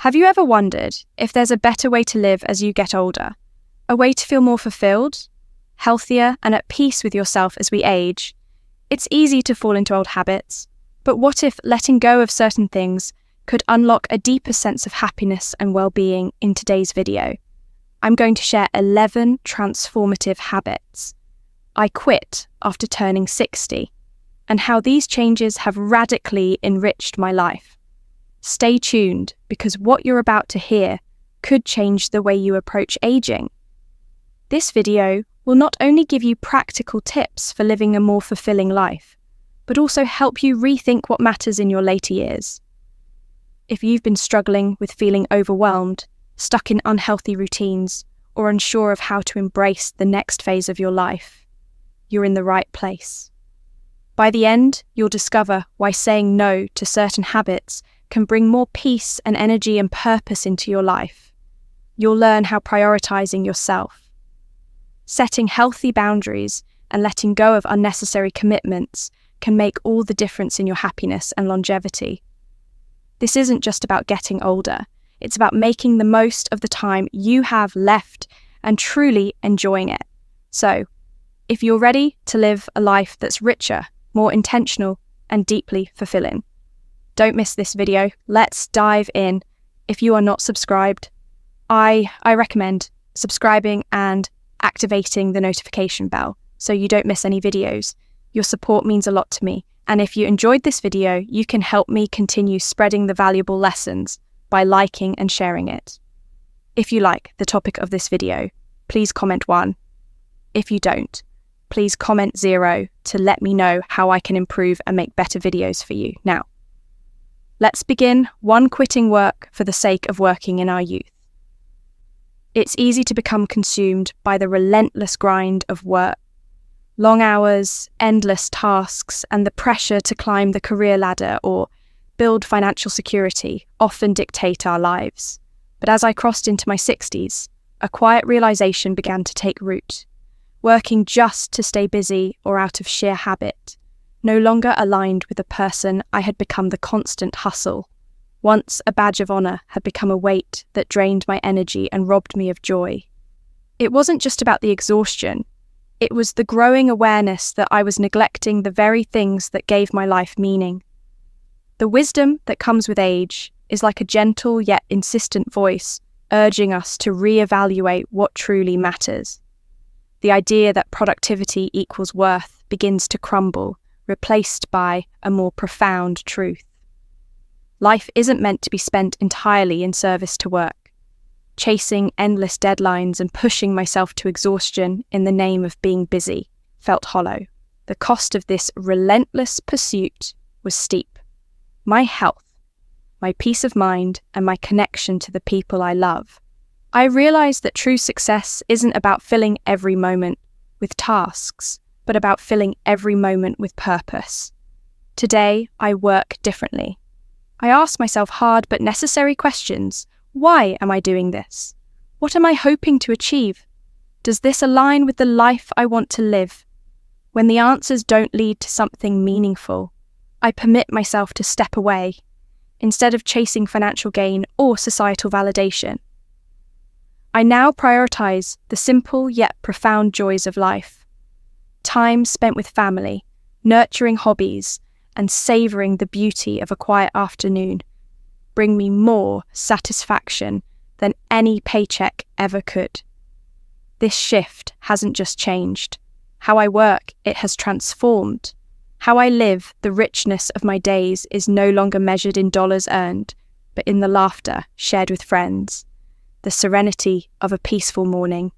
Have you ever wondered if there's a better way to live as you get older? A way to feel more fulfilled, healthier, and at peace with yourself as we age? It's easy to fall into old habits, but what if letting go of certain things could unlock a deeper sense of happiness and well-being in today's video? I'm going to share 11 transformative habits I quit after turning 60, and how these changes have radically enriched my life. Stay tuned, because what you're about to hear could change the way you approach aging. This video will not only give you practical tips for living a more fulfilling life, but also help you rethink what matters in your later years. If you've been struggling with feeling overwhelmed, stuck in unhealthy routines, or unsure of how to embrace the next phase of your life, you're in the right place. By the end, you'll discover why saying no to certain habits can bring more peace and energy and purpose into your life. You'll learn how prioritizing yourself, setting healthy boundaries, and letting go of unnecessary commitments can make all the difference in your happiness and longevity. This isn't just about getting older, it's about making the most of the time you have left and truly enjoying it. So, if you're ready to live a life that's richer, more intentional, and deeply fulfilling, don't miss this video. Let's dive in. If you are not subscribed, I recommend subscribing and activating the notification bell so you don't miss any videos. Your support means a lot to me. And if you enjoyed this video, you can help me continue spreading the valuable lessons by liking and sharing it. If you like the topic of this video, please comment 1. If you don't, please comment 0 to let me know how I can improve and make better videos for you. Now, let's begin quitting work for the sake of working in our youth. It's easy to become consumed by the relentless grind of work. Long hours, endless tasks, and the pressure to climb the career ladder or build financial security often dictate our lives. But as I crossed into my 60s, a quiet realization began to take root. Working just to stay busy or out of sheer habit no longer aligned with the person I had become. The constant hustle, once a badge of honor, had become a weight that drained my energy and robbed me of joy. It wasn't just about the exhaustion, it was the growing awareness that I was neglecting the very things that gave my life meaning. The wisdom that comes with age is like a gentle yet insistent voice urging us to reevaluate what truly matters. The idea that productivity equals worth begins to crumble, replaced by a more profound truth. Life isn't meant to be spent entirely in service to work. Chasing endless deadlines and pushing myself to exhaustion in the name of being busy felt hollow. The cost of this relentless pursuit was steep. My health, my peace of mind, and my connection to the people I love. I realized that true success isn't about filling every moment with tasks, but about filling every moment with purpose. Today, I work differently. I ask myself hard but necessary questions. Why am I doing this? What am I hoping to achieve? Does this align with the life I want to live? When the answers don't lead to something meaningful, I permit myself to step away, instead of chasing financial gain or societal validation. I now prioritize the simple yet profound joys of life. Time spent with family, nurturing hobbies, and savoring the beauty of a quiet afternoon bring me more satisfaction than any paycheck ever could. This shift hasn't just changed how I work, it has transformed. How I live, the richness of my days is no longer measured in dollars earned, but in the laughter shared with friends, the serenity of a peaceful morning,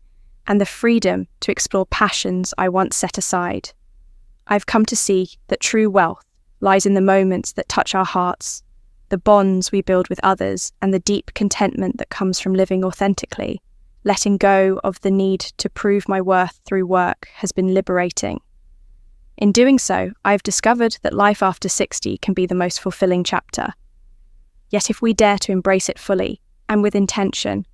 and the freedom to explore passions I once set aside. I've come to see that true wealth lies in the moments that touch our hearts, the bonds we build with others, and the deep contentment that comes from living authentically. Letting go of the need to prove my worth through work has been liberating. In doing so, I've discovered that life after 60 can be the most fulfilling chapter. Yet if we dare to embrace it fully and with intention,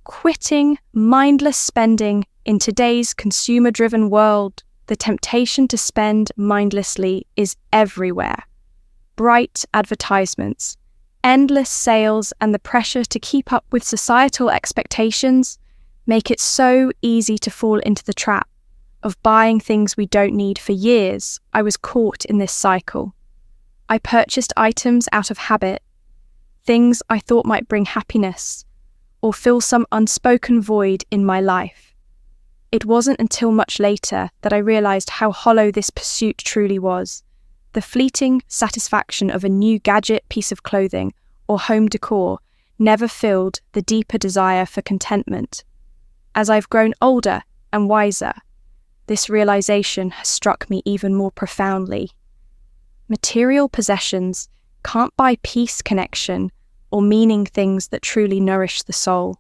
quitting mindless spending in today's consumer-driven world, the temptation to spend mindlessly is everywhere. Bright advertisements, Endless sales and the pressure to keep up with societal expectations make it so easy to fall into the trap of buying things we don't need. For years, I was caught in this cycle. I purchased items out of habit, things I thought might bring happiness or fill some unspoken void in my life. It wasn't until much later that I realized how hollow this pursuit truly was. The fleeting satisfaction of a new gadget, piece of clothing, or home decor never filled the deeper desire for contentment. As I've grown older and wiser, this realization has struck me even more profoundly. Material possessions can't buy peace, connection, or meaning, things that truly nourish the soul.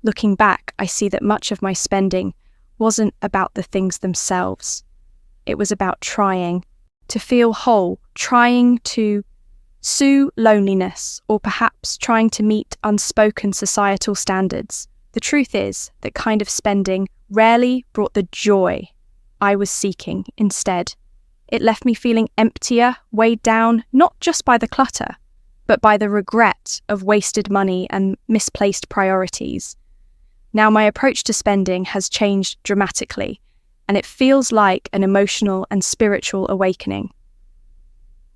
Looking back, I see that much of my spending wasn't about the things themselves. It was about trying to feel whole, trying to soothe loneliness, or perhaps trying to meet unspoken societal standards. The truth is that kind of spending rarely brought the joy I was seeking. Instead, it left me feeling emptier, weighed down not just by the clutter, but by the regret of wasted money and misplaced priorities. Now my approach to spending has changed dramatically, and it feels like an emotional and spiritual awakening.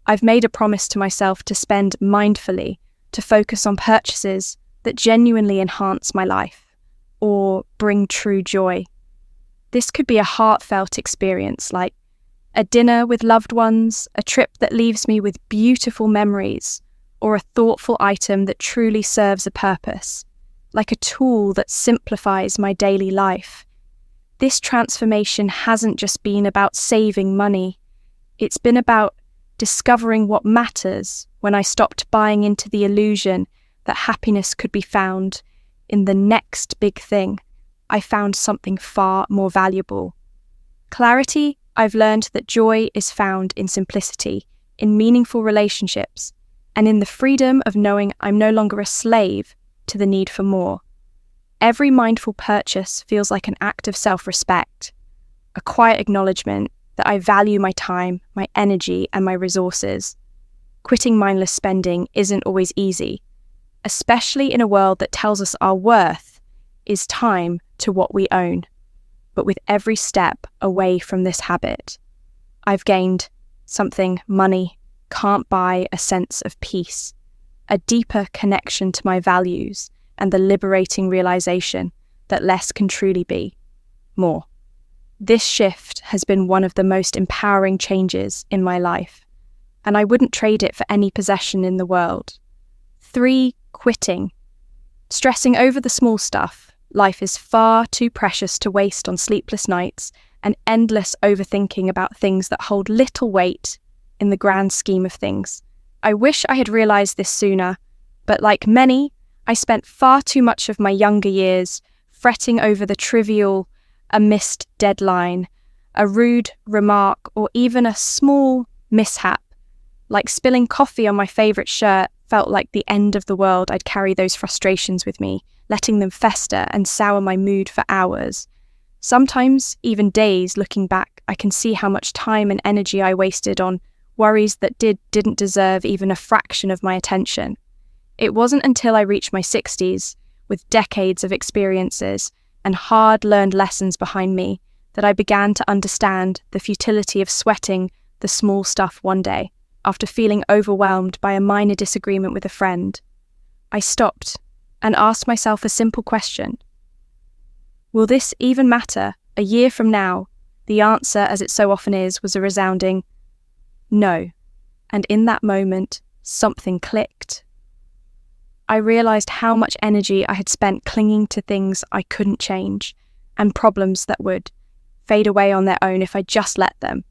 I've made a promise to myself to spend mindfully, to focus on purchases that genuinely enhance my life or bring true joy. This could be a heartfelt experience like a dinner with loved ones, a trip that leaves me with beautiful memories, or a thoughtful item that truly serves a purpose, like a tool that simplifies my daily life. This transformation hasn't just been about saving money. It's been about discovering what matters when I stopped buying into the illusion that happiness could be found in the next big thing. I found something far more valuable. Clarity. I've learned that joy is found in simplicity, in meaningful relationships, and in the freedom of knowing I'm no longer a slave to the need for more. Every mindful purchase feels like an act of self-respect, a quiet acknowledgement that I value my time, my energy, and my resources. Quitting mindless spending isn't always easy, especially in a world that tells us our worth is time to what we own. But with every step away from this habit, I've gained something money can't buy: a sense of peace, a deeper connection to my values, and the liberating realization that less can truly be more. This shift has been one of the most empowering changes in my life, and I wouldn't trade it for any possession in the world. 3. Quitting. Stressing over the small stuff. Life is far too precious to waste on sleepless nights and endless overthinking about things that hold little weight in the grand scheme of things. I wish I had realized this sooner, but like many, I spent far too much of my younger years fretting over the trivial, a missed deadline, a rude remark, or even a small mishap. Like spilling coffee on my favorite shirt felt like the end of the world. I'd carry those frustrations with me, letting them fester and sour my mood for hours. Sometimes, even days. Looking back, I can see how much time and energy I wasted on worries that didn't deserve even a fraction of my attention. It wasn't until I reached my 60s, with decades of experiences and hard-learned lessons behind me, that I began to understand the futility of sweating the small stuff one day, after feeling overwhelmed by a minor disagreement with a friend. I stopped and asked myself a simple question. Will this even matter a year from now? The answer, as it so often is, was a resounding no. And in that moment, something clicked. I realized how much energy I had spent clinging to things I couldn't change, and problems that would fade away on their own if I just let them.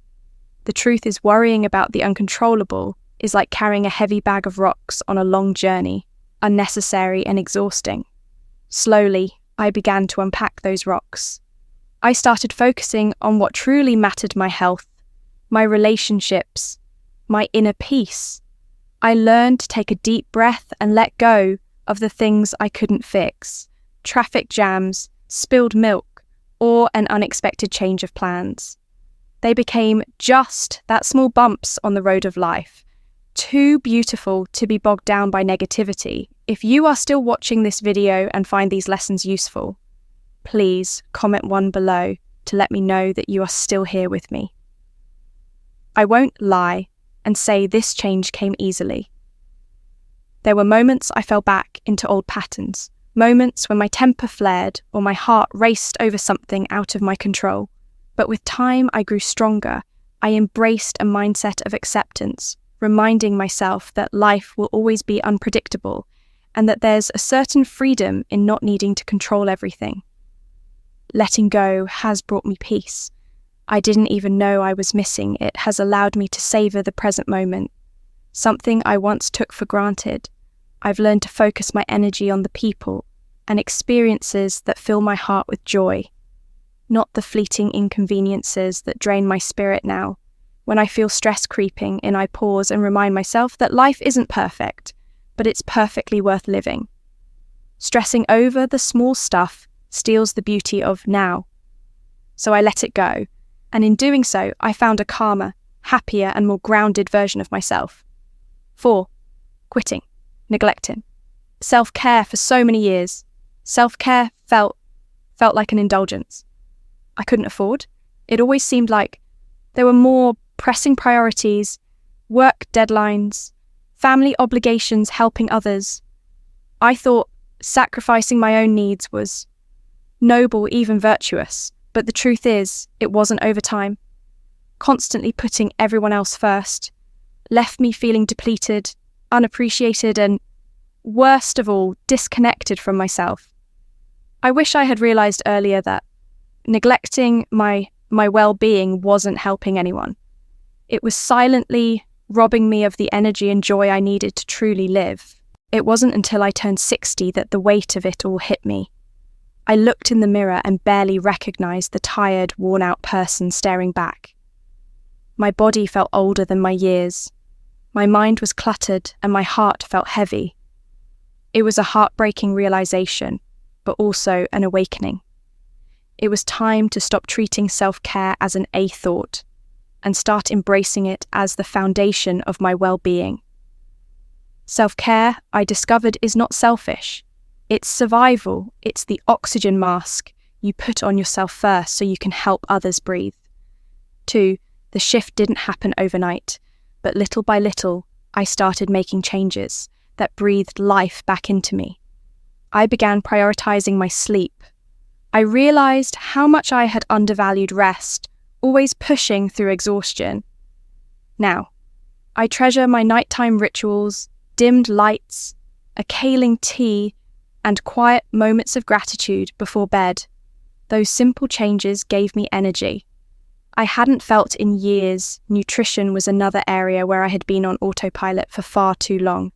The truth is, worrying about the uncontrollable is like carrying a heavy bag of rocks on a long journey, unnecessary and exhausting. Slowly, I began to unpack those rocks. I started focusing on what truly mattered: my health, my relationships, my inner peace. I learned to take a deep breath and let go of the things I couldn't fix: traffic jams, spilled milk, or an unexpected change of plans. They became just that small bumps on the road of life, too beautiful to be bogged down by negativity. If you are still watching this video and find these lessons useful, please comment one below to let me know that you are still here with me. I won't lie and say this change came easily. There were moments I fell back into old patterns, moments when my temper flared or my heart raced over something out of my control. But with time, I grew stronger. I embraced a mindset of acceptance, reminding myself that life will always be unpredictable and that there's a certain freedom in not needing to control everything. Letting go has brought me peace. I didn't even know I was missing. It has allowed me to savor the present moment. Something I once took for granted. I've learned to focus my energy on the people and experiences that fill my heart with joy, not the fleeting inconveniences that drain my spirit now. When I feel stress creeping in, I pause and remind myself that life isn't perfect, but it's perfectly worth living. Stressing over the small stuff steals the beauty of now. So I let it go, and in doing so, I found a calmer, happier, and more grounded version of myself. 4. Quitting, neglecting. Self-care for so many years. Self-care felt like an indulgence I couldn't afford. It always seemed like there were more pressing priorities, work deadlines, family obligations helping others. I thought sacrificing my own needs was noble, even virtuous, but the truth is, it wasn't over time. Constantly putting everyone else first left me feeling depleted, unappreciated, and, worst of all, disconnected from myself. I wish I had realised earlier that neglecting my well-being wasn't helping anyone. It was silently robbing me of the energy and joy I needed to truly live. It wasn't until I turned 60 that the weight of it all hit me. I looked in the mirror and barely recognised the tired, worn-out person staring back. My body felt older than my years. My mind was cluttered and my heart felt heavy. It was a heartbreaking realisation, but also an awakening. It was time to stop treating self-care as an afterthought and start embracing it as the foundation of my well-being. Self-care, I discovered, is not selfish. It's survival. It's the oxygen mask you put on yourself first so you can help others breathe. 2, the shift didn't happen overnight, but little by little, I started making changes that breathed life back into me. I began prioritizing my sleep. I realized how much I had undervalued rest, always pushing through exhaustion. Now, I treasure my nighttime rituals, dimmed lights, a kaling tea, and quiet moments of gratitude before bed. Those simple changes gave me energy. I hadn't felt in years. Nutrition was another area where I had been on autopilot for far too long.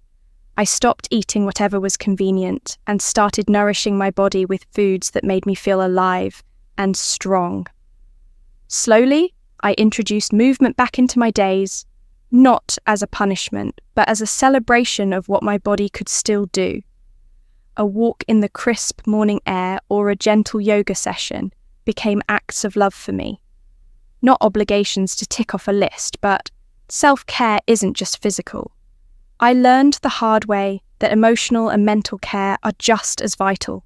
I stopped eating whatever was convenient and started nourishing my body with foods that made me feel alive and strong. Slowly, I introduced movement back into my days, not as a punishment, but as a celebration of what my body could still do. A walk in the crisp morning air or a gentle yoga session became acts of love for me. Not obligations to tick off a list, but self-care isn't just physical. I learned the hard way that emotional and mental care are just as vital.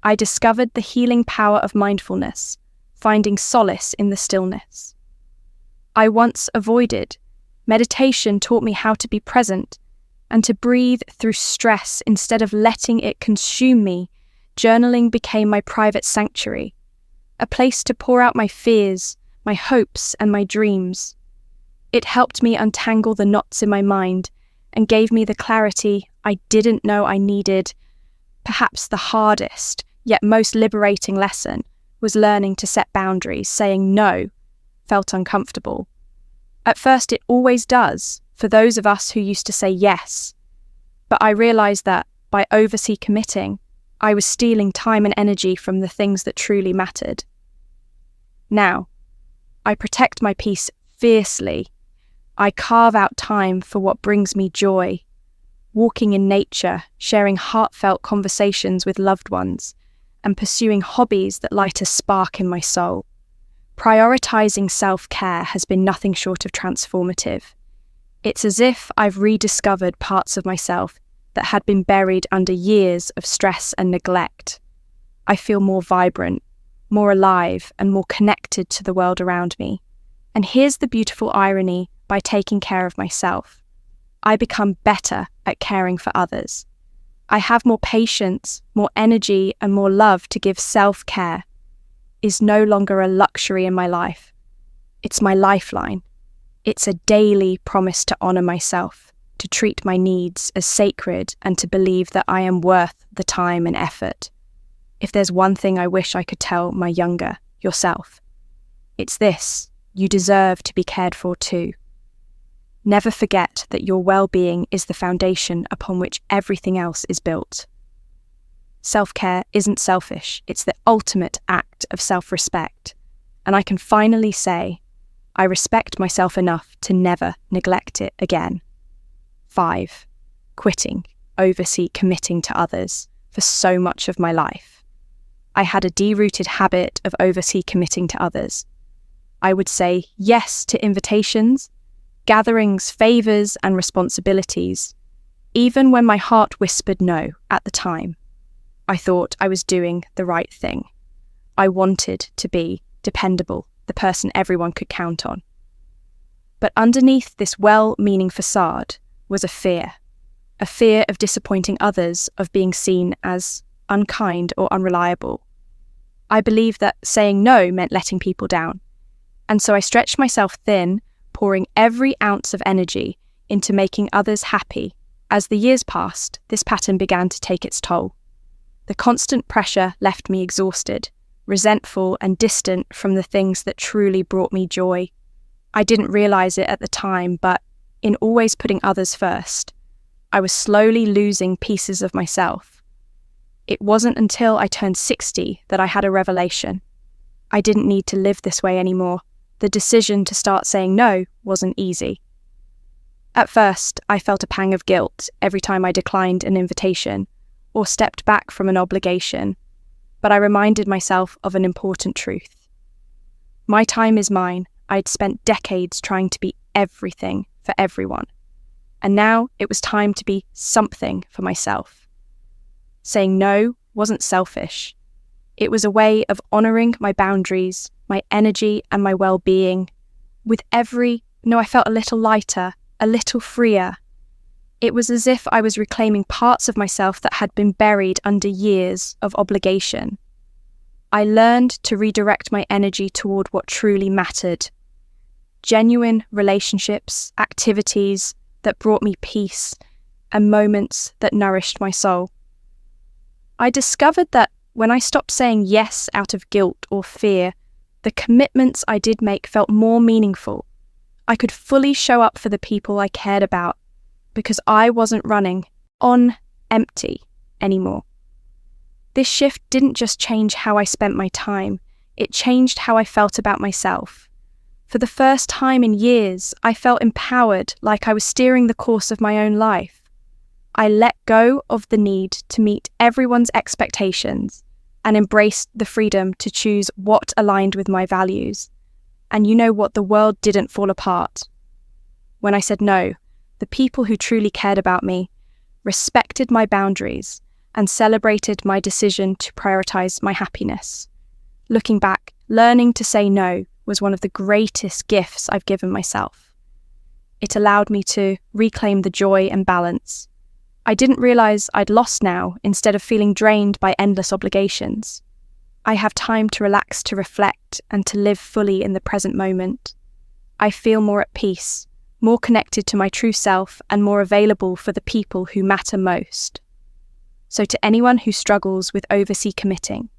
I discovered the healing power of mindfulness, finding solace in the stillness I once avoided. Meditation taught me how to be present and to breathe through stress instead of letting it consume me. Journaling became my private sanctuary, a place to pour out my fears, my hopes, and my dreams. It helped me untangle the knots in my mind and gave me the clarity I didn't know I needed. Perhaps the hardest, yet most liberating lesson was learning to set boundaries. Saying no felt uncomfortable. At first, it always does for those of us who used to say yes. But I realized that by oversee committing, I was stealing time and energy from the things that truly mattered. Now, I protect my peace fiercely. I carve out time for what brings me joy. Walking in nature, sharing heartfelt conversations with loved ones, and pursuing hobbies that light a spark in my soul. Prioritizing self-care has been nothing short of transformative. It's as if I've rediscovered parts of myself that had been buried under years of stress and neglect. I feel more vibrant, more alive, and more connected to the world around me. And here's the beautiful irony: by taking care of myself, I become better at caring for others. I have more patience, more energy, and more love to give. Self-care is no longer a luxury in my life. It's my lifeline. It's a daily promise to honor myself, to treat my needs as sacred, and to believe that I am worth the time and effort. If there's one thing I wish I could tell my younger yourself, it's this: you deserve to be cared for too. Never forget that your well-being is the foundation upon which everything else is built. Self-care isn't selfish, it's the ultimate act of self-respect. And I can finally say, I respect myself enough to never neglect it again. 5. Quitting, committing to others for so much of my life. I had a deep-rooted habit of committing to others. I would say yes to invitations, gatherings, favours, and responsibilities, even when my heart whispered no at the time. I thought I was doing the right thing. I wanted to be dependable, the person everyone could count on. But underneath this well-meaning facade was a fear of disappointing others, of being seen as unkind or unreliable. I believed that saying no meant letting people down, and so I stretched myself thin, pouring every ounce of energy into making others happy. As the years passed, this pattern began to take its toll. The constant pressure left me exhausted, resentful, and distant from the things that truly brought me joy. I didn't realize it at the time, but in always putting others first, I was slowly losing pieces of myself. It wasn't until I turned 60 that I had a revelation. I didn't need to live this way anymore. The decision to start saying no wasn't easy. At first, I felt a pang of guilt every time I declined an invitation or stepped back from an obligation, but I reminded myself of an important truth. My time is mine. I'd spent decades trying to be everything for everyone, and now it was time to be something for myself. Saying no wasn't selfish. It was a way of honouring my boundaries, my energy, and my well-being. With every no, I felt a little lighter, a little freer. It was as if I was reclaiming parts of myself that had been buried under years of obligation. I learned to redirect my energy toward what truly mattered. Genuine relationships, activities that brought me peace, and moments that nourished my soul. I discovered that when I stopped saying yes out of guilt or fear, the commitments I did make felt more meaningful. I could fully show up for the people I cared about because I wasn't running on empty anymore. This shift didn't just change how I spent my time, it changed how I felt about myself. For the first time in years, I felt empowered, like I was steering the course of my own life. I let go of the need to meet everyone's expectations and embraced the freedom to choose what aligned with my values. And you know what? The world didn't fall apart. When I said no, the people who truly cared about me respected my boundaries and celebrated my decision to prioritize my happiness. Looking back, learning to say no was one of the greatest gifts I've given myself. It allowed me to reclaim the joy and balance. I didn't realize I'd lost now, instead of feeling drained by endless obligations. I have time to relax, to reflect, and to live fully in the present moment. I feel more at peace, more connected to my true self, and more available for the people who matter most. So to anyone who struggles with committing,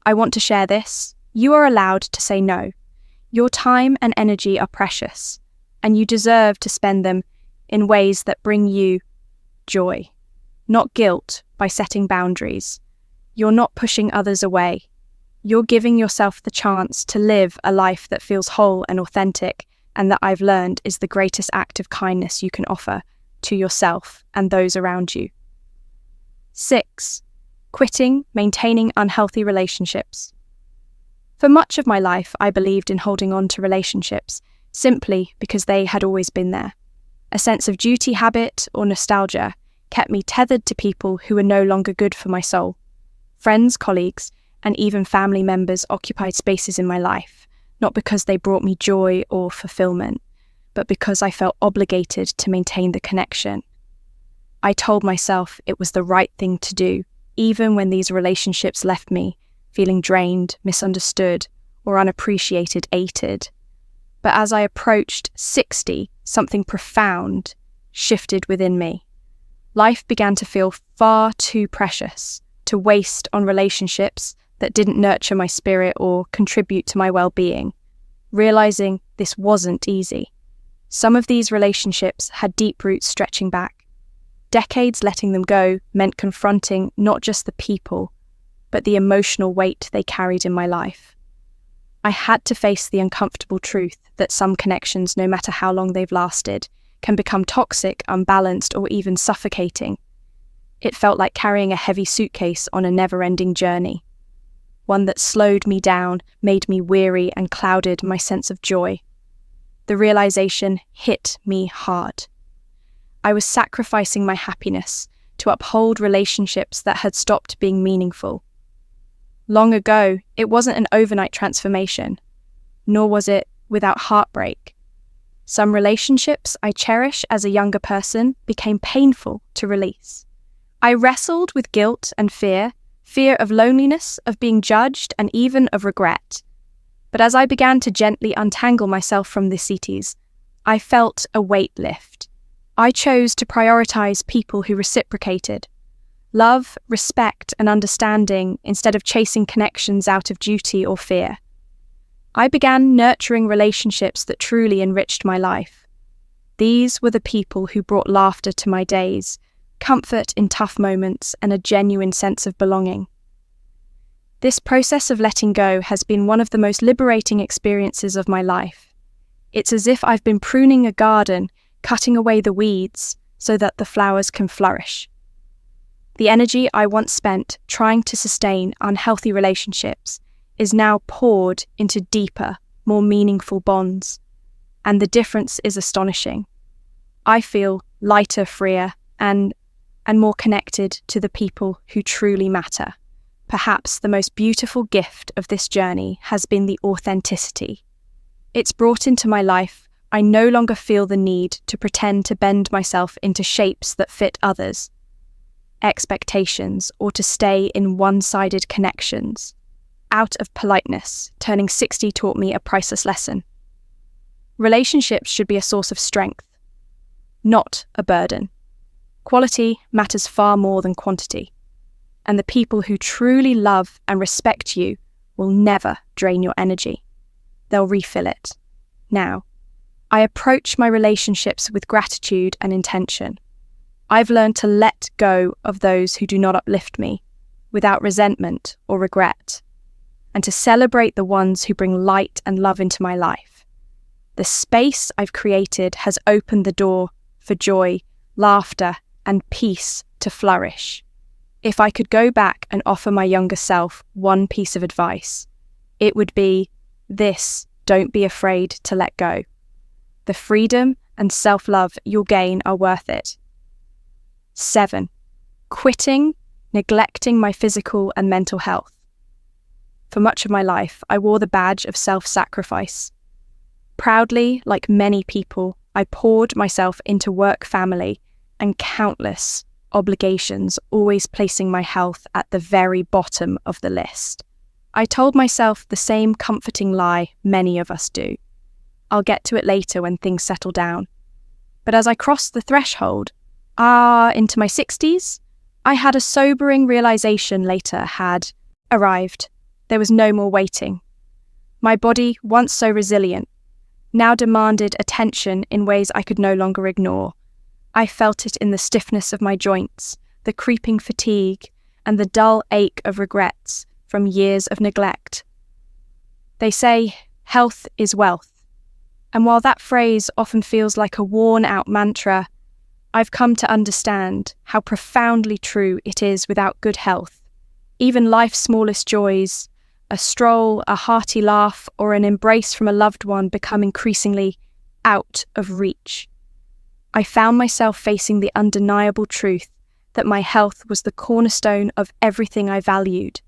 I want to share this. You are allowed to say no. Your time and energy are precious, and you deserve to spend them in ways that bring you joy, not guilt. By setting boundaries, you're not pushing others away. You're giving yourself the chance to live a life that feels whole and authentic, and that I've learned is the greatest act of kindness you can offer to yourself and those around you. 6. Quitting, maintaining unhealthy relationships. For much of my life, I believed in holding on to relationships simply because they had always been there. A sense of duty, habit, or nostalgia kept me tethered to people who were no longer good for my soul. Friends, colleagues, and even family members occupied spaces in my life, not because they brought me joy or fulfillment, but because I felt obligated to maintain the connection. I told myself it was the right thing to do, even when these relationships left me feeling drained, misunderstood, or unappreciated, ated. But as I approached 60, something profound shifted within me. Life began to feel far too precious to waste on relationships that didn't nurture my spirit or contribute to my well-being, realizing this wasn't easy. Some of these relationships had deep roots stretching back. Decades letting them go meant confronting not just the people, but the emotional weight they carried in my life. I had to face the uncomfortable truth that some connections, no matter how long they've lasted, can become toxic, unbalanced, or even suffocating. It felt like carrying a heavy suitcase on a never-ending journey, one that slowed me down, made me weary, and clouded my sense of joy. The realization hit me hard. I was sacrificing my happiness to uphold relationships that had stopped being meaningful. Long ago, it wasn't an overnight transformation, nor was it without heartbreak. Some relationships I cherish as a younger person became painful to release. I wrestled with guilt and fear of loneliness, of being judged, and even of regret. But as I began to gently untangle myself from the cities, I felt a weight lift. I chose to prioritize people who reciprocated. Love, respect, and understanding instead of chasing connections out of duty or fear. I began nurturing relationships that truly enriched my life. These were the people who brought laughter to my days, comfort in tough moments, and a genuine sense of belonging. This process of letting go has been one of the most liberating experiences of my life. It's as if I've been pruning a garden, cutting away the weeds so that the flowers can flourish. The energy I once spent trying to sustain unhealthy relationships is now poured into deeper, more meaningful bonds. And the difference is astonishing. I feel lighter, freer, and more connected to the people who truly matter. Perhaps the most beautiful gift of this journey has been the authenticity. It's brought into my life. I no longer feel the need to pretend to bend myself into shapes that fit others' expectations, or to stay in one-sided connections. Out of politeness, turning 60 taught me a priceless lesson. Relationships should be a source of strength, not a burden. Quality matters far more than quantity, and the people who truly love and respect you will never drain your energy. They'll refill it. Now, I approach my relationships with gratitude and intention. I've learned to let go of those who do not uplift me, without resentment or regret, and to celebrate the ones who bring light and love into my life. The space I've created has opened the door for joy, laughter, and peace to flourish. If I could go back and offer my younger self one piece of advice, it would be this: don't be afraid to let go. The freedom and self-love you'll gain are worth it. 7. Quitting, neglecting my physical and mental health. For much of my life, I wore the badge of self-sacrifice. Proudly, like many people, I poured myself into work, family, and countless obligations, always placing my health at the very bottom of the list. I told myself the same comforting lie many of us do. I'll get to it later when things settle down. But as I crossed the threshold, into my 60s, I had a sobering realization later had arrived. There was no more waiting. My body, once so resilient, now demanded attention in ways I could no longer ignore. I felt it in the stiffness of my joints, the creeping fatigue, and the dull ache of regrets from years of neglect. They say, health is wealth. And while that phrase often feels like a worn-out mantra, I've come to understand how profoundly true it is without good health. Even life's smallest joys, a stroll, a hearty laugh, or an embrace from a loved one become increasingly out of reach. I found myself facing the undeniable truth that my health was the cornerstone of everything I valued.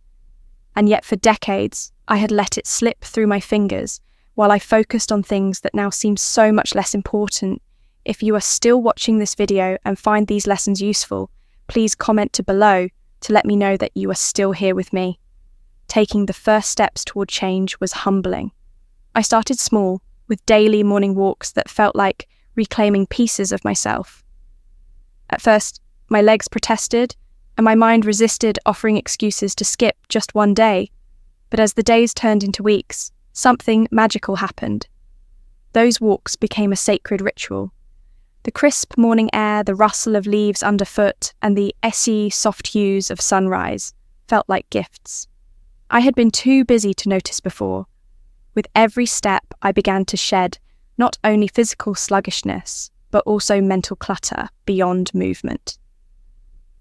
And yet for decades, I had let it slip through my fingers while I focused on things that now seem so much less important. If you are still watching this video and find these lessons useful, please comment below to let me know that you are still here with me. Taking the first steps toward change was humbling. I started small, with daily morning walks that felt like reclaiming pieces of myself. At first, my legs protested, and my mind resisted offering excuses to skip just one day. But as the days turned into weeks, something magical happened. Those walks became a sacred ritual. The crisp morning air, the rustle of leaves underfoot, and the essy, soft hues of sunrise felt like gifts. I had been too busy to notice before. With every step, I began to shed not only physical sluggishness, but also mental clutter beyond movement.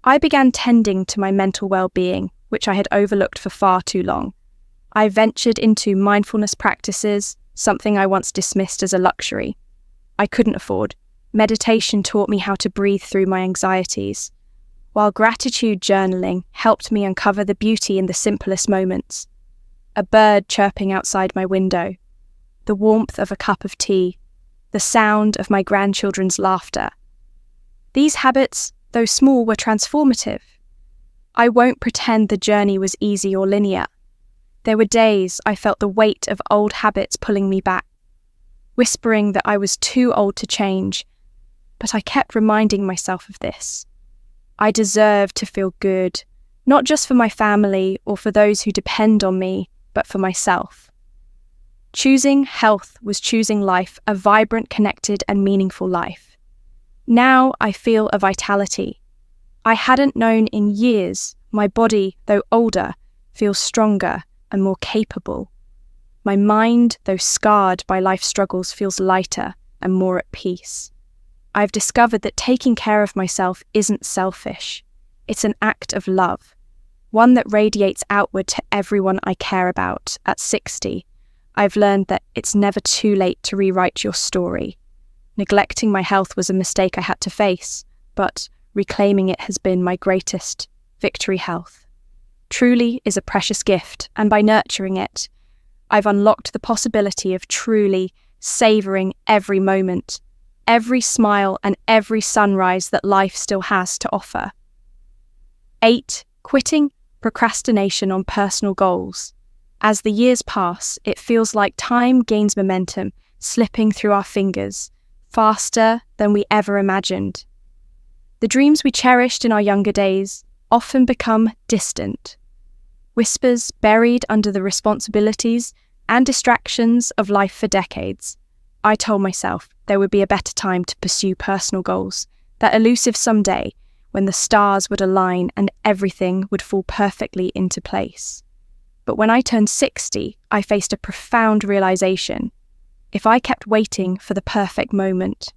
I began tending to my mental well-being, which I had overlooked for far too long. I ventured into mindfulness practices, something I once dismissed as a luxury. I couldn't afford. Meditation taught me how to breathe through my anxieties, while gratitude journaling helped me uncover the beauty in the simplest moments. A bird chirping outside my window, the warmth of a cup of tea, the sound of my grandchildren's laughter. These habits, though small, were transformative. I won't pretend the journey was easy or linear. There were days I felt the weight of old habits pulling me back, whispering that I was too old to change, but I kept reminding myself of this. I deserved to feel good, not just for my family or for those who depend on me, but for myself. Choosing health was choosing life, a vibrant, connected, and meaningful life. Now I feel a vitality I hadn't known in years. My body, though older, feels stronger and more capable. My mind, though scarred by life struggles, feels lighter and more at peace. I've discovered that taking care of myself isn't selfish. It's an act of love, one that radiates outward to everyone I care about. At 60, I've learned that it's never too late to rewrite your story. Neglecting my health was a mistake I had to face, but reclaiming it has been my greatest victory. Health truly is a precious gift, and by nurturing it, I've unlocked the possibility of truly savouring every moment, every smile and every sunrise that life still has to offer. 8. Quitting procrastination on personal goals. As the years pass, it feels like time gains momentum, slipping through our fingers, faster than we ever imagined. The dreams we cherished in our younger days often become distant, whispers buried under the responsibilities and distractions of life for decades. I told myself there would be a better time to pursue personal goals, that elusive someday when the stars would align and everything would fall perfectly into place. But when I turned 60, I faced a profound realization. If I kept waiting for the perfect moment,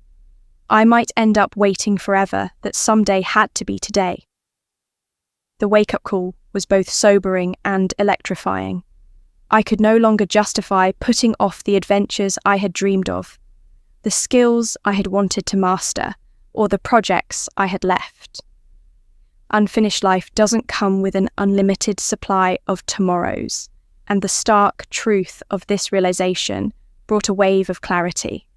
I might end up waiting forever. That someday had to be today. The wake-up call was both sobering and electrifying. I could no longer justify putting off the adventures I had dreamed of, the skills I had wanted to master, or the projects I had left. Unfinished life doesn't come with an unlimited supply of tomorrows, and the stark truth of this realization brought a wave of clarity.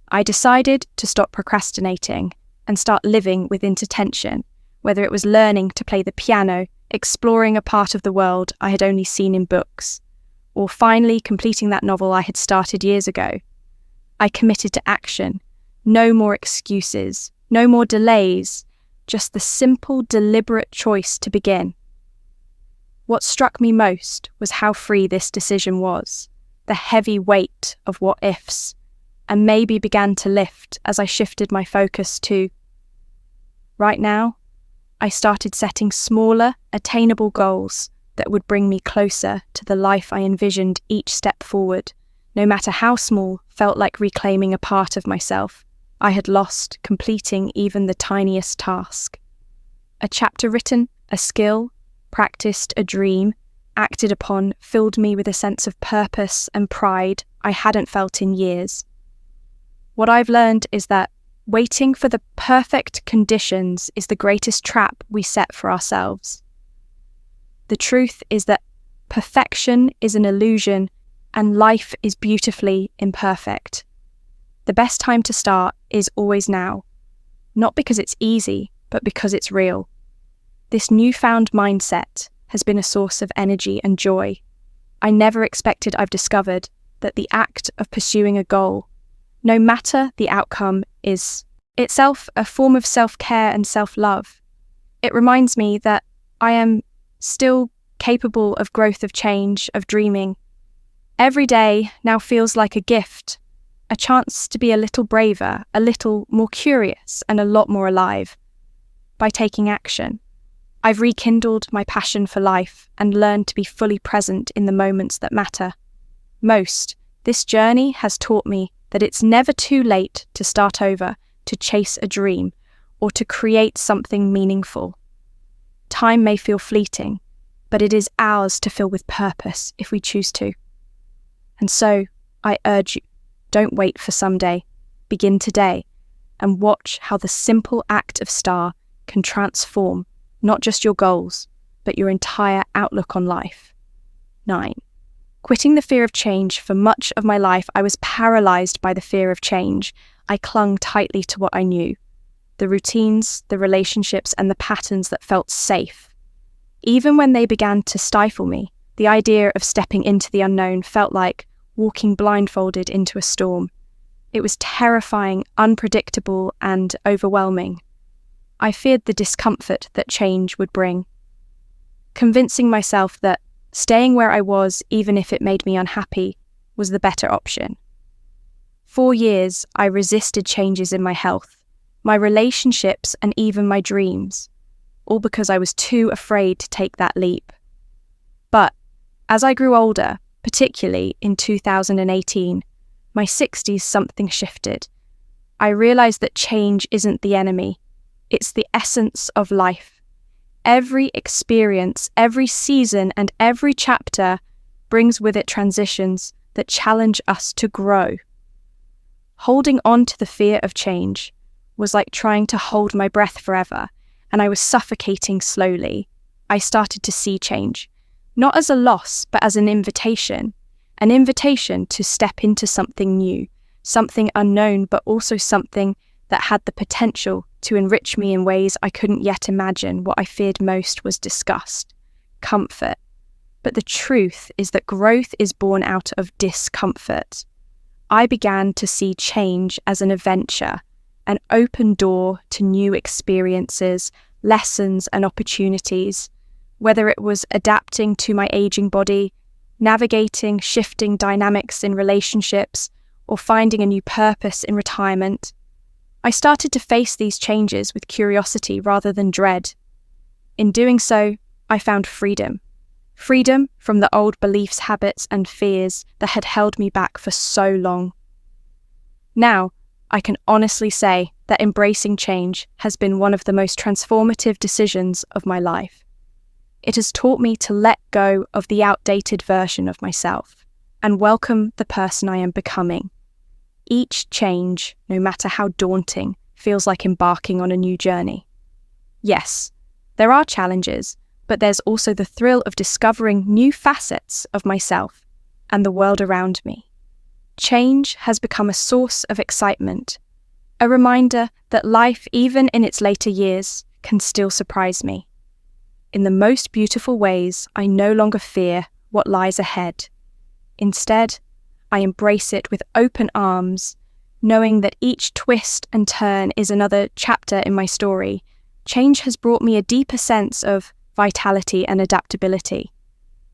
I decided to stop procrastinating and start living with intention, whether it was learning to play the piano, exploring a part of the world I had only seen in books, or finally completing that novel I had started years ago. I committed to action. No more excuses, no more delays, just the simple, deliberate choice to begin. What struck me most was how free this decision was, the heavy weight of what ifs, and maybe began to lift as I shifted my focus to right now. I started setting smaller, attainable goals that would bring me closer to the life I envisioned. Each step forward, no matter how small, felt like reclaiming a part of myself I had lost completing even the tiniest task. A chapter written, a skill, practiced, a dream, acted upon, filled me with a sense of purpose and pride I hadn't felt in years. What I've learned is that Waiting for the perfect conditions is the greatest trap we set for ourselves. The truth is that perfection is an illusion and life is beautifully imperfect. The best time to start is always now, not because it's easy, but because it's real. This newfound mindset has been a source of energy and joy. I never expected I've discovered that the act of pursuing a goal, no matter the outcome, is itself a form of self-care and self-love. It reminds me that I am still capable of growth, of change, of dreaming. Every day now feels like a gift, a chance to be a little braver, a little more curious, and a lot more alive. By taking action, I've rekindled my passion for life and learned to be fully present in the moments that matter. Most, this journey has taught me that it's never too late to start over, to chase a dream, or to create something meaningful. Time may feel fleeting, but it is ours to fill with purpose if we choose to. And so, I urge you, don't wait for someday. Begin today, and watch how the simple act of start can transform not just your goals, but your entire outlook on life. 9. Quitting the fear of change. For much of my life, I was paralyzed by the fear of change. I clung tightly to what I knew, the routines, the relationships, and the patterns that felt safe. Even when they began to stifle me, the idea of stepping into the unknown felt like walking blindfolded into a storm. It was terrifying, unpredictable, and overwhelming. I feared the discomfort that change would bring, convincing myself that staying where I was, even if it made me unhappy, was the better option. 4 years, I resisted changes in my health, my relationships, and even my dreams, all because I was too afraid to take that leap. But as I grew older, particularly in 2018, my 60s, something shifted. I realized that change isn't the enemy, it's the essence of life. Every experience, every season, and every chapter brings with it transitions that challenge us to grow. Holding on to the fear of change was like trying to hold my breath forever, and I was suffocating slowly. I started to see change, not as a loss, but as an invitation to step into something new, something unknown, but also something that had the potential to enrich me in ways I couldn't yet imagine. What I feared most was disgust, comfort. But the truth is that growth is born out of discomfort. I began to see change as an adventure, an open door to new experiences, lessons, and opportunities. Whether it was adapting to my aging body, navigating shifting dynamics in relationships, or finding a new purpose in retirement, I started to face these changes with curiosity rather than dread. In doing so, I found freedom. Freedom from the old beliefs, habits, and fears that had held me back for so long. Now, I can honestly say that embracing change has been one of the most transformative decisions of my life. It has taught me to let go of the outdated version of myself and welcome the person I am becoming. Each change, no matter how daunting, feels like embarking on a new journey. Yes, there are challenges, but there's also the thrill of discovering new facets of myself and the world around me. Change has become a source of excitement, a reminder that life, even in its later years, can still surprise me. In the most beautiful ways, I no longer fear what lies ahead. Instead, I embrace it with open arms, knowing that each twist and turn is another chapter in my story. Change has brought me a deeper sense of vitality and adaptability.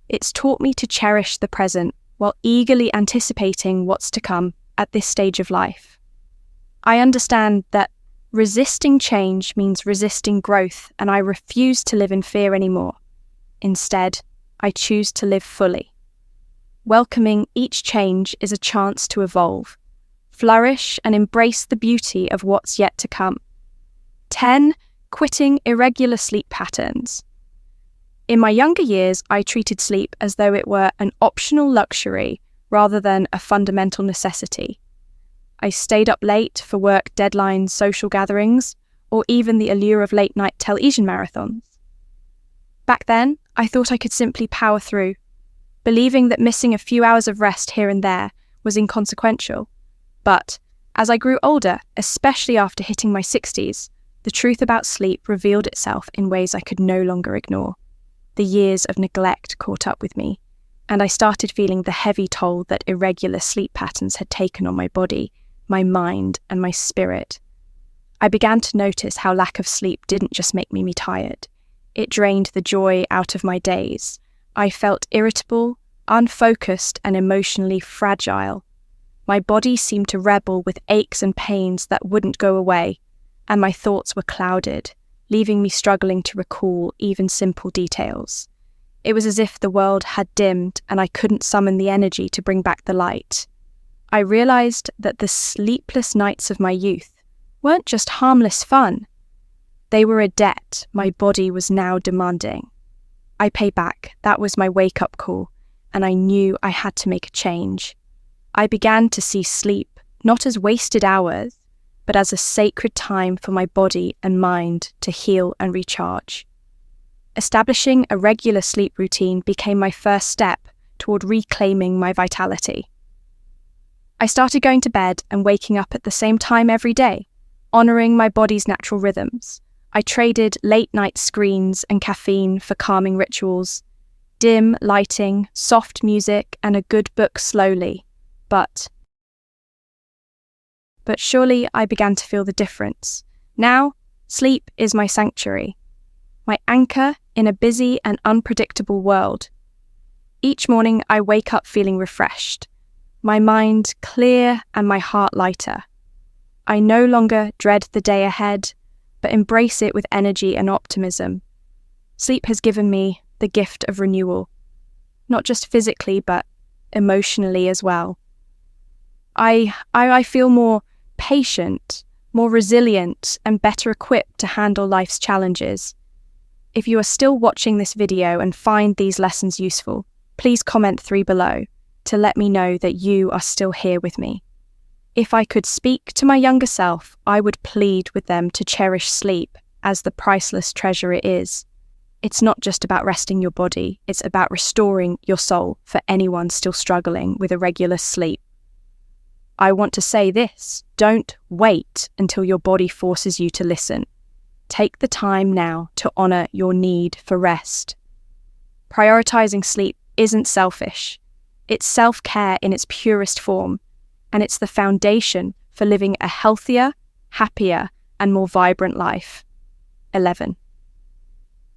It's taught me to cherish the present while eagerly anticipating what's to come at this stage of life. I understand that resisting change means resisting growth, and I refuse to live in fear anymore. Instead, I choose to live fully. Welcoming each change is a chance to evolve, flourish, and embrace the beauty of what's yet to come. 10. Quitting irregular sleep patterns. In my younger years, I treated sleep as though it were an optional luxury rather than a fundamental necessity. I stayed up late for work deadlines, social gatherings, or even the allure of late-night television marathons. Back then, I thought I could simply power through, believing that missing a few hours of rest here and there was inconsequential. But as I grew older, especially after hitting my 60s, the truth about sleep revealed itself in ways I could no longer ignore. The years of neglect caught up with me, and I started feeling the heavy toll that irregular sleep patterns had taken on my body, my mind, and my spirit. I began to notice how lack of sleep didn't just make me tired. It drained the joy out of my days. I felt irritable, unfocused, and emotionally fragile. My body seemed to rebel with aches and pains that wouldn't go away, and my thoughts were clouded, leaving me struggling to recall even simple details. It was as if the world had dimmed and I couldn't summon the energy to bring back the light. I realized that the sleepless nights of my youth weren't just harmless fun. They were a debt my body was now demanding. I paid back. That was my wake-up call, and I knew I had to make a change. I began to see sleep not as wasted hours, but as a sacred time for my body and mind to heal and recharge. Establishing a regular sleep routine became my first step toward reclaiming my vitality. I started going to bed and waking up at the same time every day, honoring my body's natural rhythms. I traded late-night screens and caffeine for calming rituals, dim lighting, soft music, and a good book slowly. But surely I began to feel the difference. Now, sleep is my sanctuary, my anchor in a busy and unpredictable world. Each morning I wake up feeling refreshed, my mind clear and my heart lighter. I no longer dread the day ahead, but embrace it with energy and optimism. Sleep has given me the gift of renewal, not just physically, but emotionally as well. I feel more patient, more resilient, and better equipped to handle life's challenges. If you are still watching this video and find these lessons useful, please comment 3 below to let me know that you are still here with me. If I could speak to my younger self, I would plead with them to cherish sleep as the priceless treasure it is. It's not just about resting your body, it's about restoring your soul for anyone still struggling with irregular sleep. I want to say this: don't wait until your body forces you to listen. Take the time now to honor your need for rest. Prioritizing sleep isn't selfish. It's self-care in its purest form, and it's the foundation for living a healthier, happier, and more vibrant life. 11.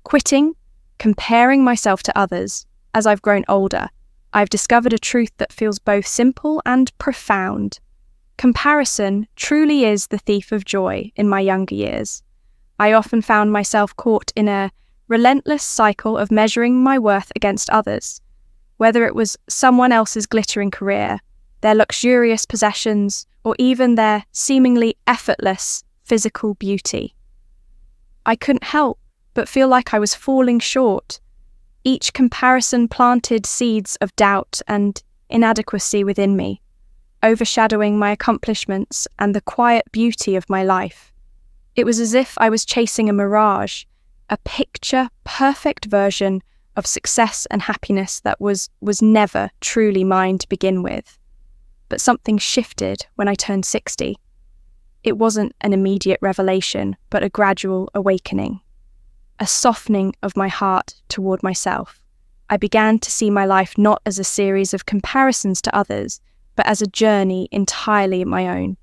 Quitting, comparing myself to others. As I've grown older, I've discovered a truth that feels both simple and profound. Comparison truly is the thief of joy in my younger years. I often found myself caught in a relentless cycle of measuring my worth against others, whether it was someone else's glittering career, their luxurious possessions, or even their seemingly effortless physical beauty. I couldn't help but feel like I was falling short. Each comparison planted seeds of doubt and inadequacy within me, overshadowing my accomplishments and the quiet beauty of my life. It was as if I was chasing a mirage, a picture-perfect version of success and happiness that was never truly mine to begin with. But something shifted when I turned 60. It wasn't an immediate revelation, but a gradual awakening. A softening of my heart toward myself. I began to see my life not as a series of comparisons to others, but as a journey entirely my own.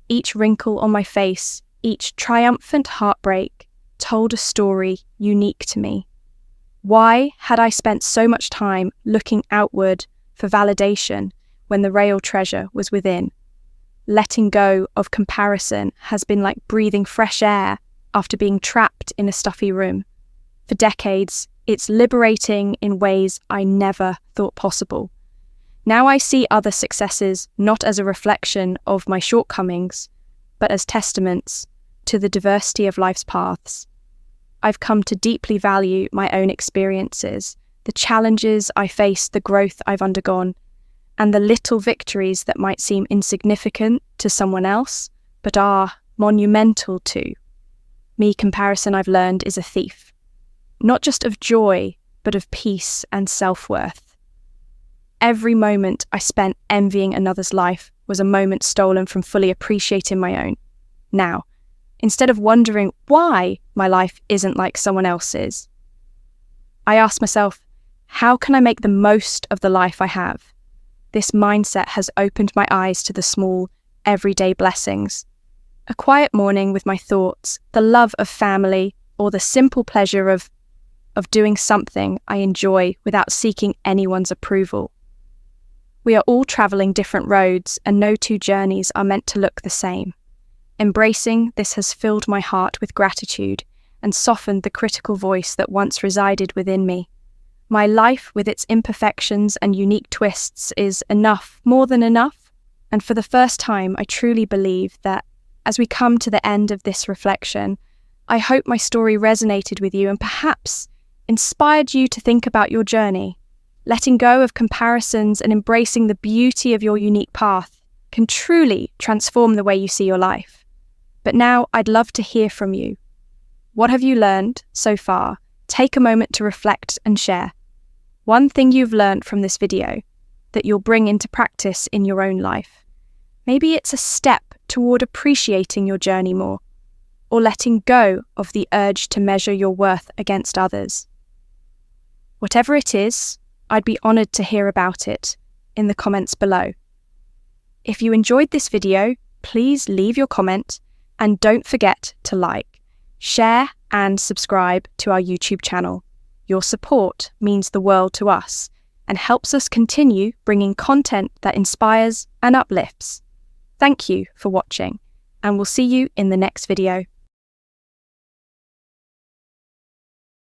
Each wrinkle on my face, each triumphant heartbreak, told a story unique to me. Why had I spent so much time looking outward for validation when the real treasure was within? Letting go of comparison has been like breathing fresh air after being trapped in a stuffy room. For decades, it's liberating in ways I never thought possible. Now I see other successes not as a reflection of my shortcomings, but as testaments to the diversity of life's paths. I've come to deeply value my own experiences, the challenges I faced, the growth I've undergone, and the little victories that might seem insignificant to someone else, but are monumental to. Me comparison, I've learned, is a thief, not just of joy, but of peace and self-worth. Every moment I spent envying another's life was a moment stolen from fully appreciating my own. Now, instead of wondering why my life isn't like someone else's, I ask myself, how can I make the most of the life I have? This mindset has opened my eyes to the small, everyday blessings. A quiet morning with my thoughts, the love of family, or the simple pleasure of doing something I enjoy without seeking anyone's approval. We are all travelling different roads, and no two journeys are meant to look the same. Embracing this has filled my heart with gratitude and softened the critical voice that once resided within me. My life, with its imperfections and unique twists, is enough, more than enough, and for the first time I truly believe that as we come to the end of this reflection, I hope my story resonated with you and perhaps inspired you to think about your journey. Letting go of comparisons and embracing the beauty of your unique path can truly transform the way you see your life. But now I'd love to hear from you. What have you learned so far? Take a moment to reflect and share. One thing you've learned from this video that you'll bring into practice in your own life. Maybe it's a step toward appreciating your journey more, or letting go of the urge to measure your worth against others. Whatever it is, I'd be honoured to hear about it in the comments below. If you enjoyed this video, please leave your comment and don't forget to like, share and subscribe to our YouTube channel. Your support means the world to us and helps us continue bringing content that inspires and uplifts. Thank you for watching, and we'll see you in the next video.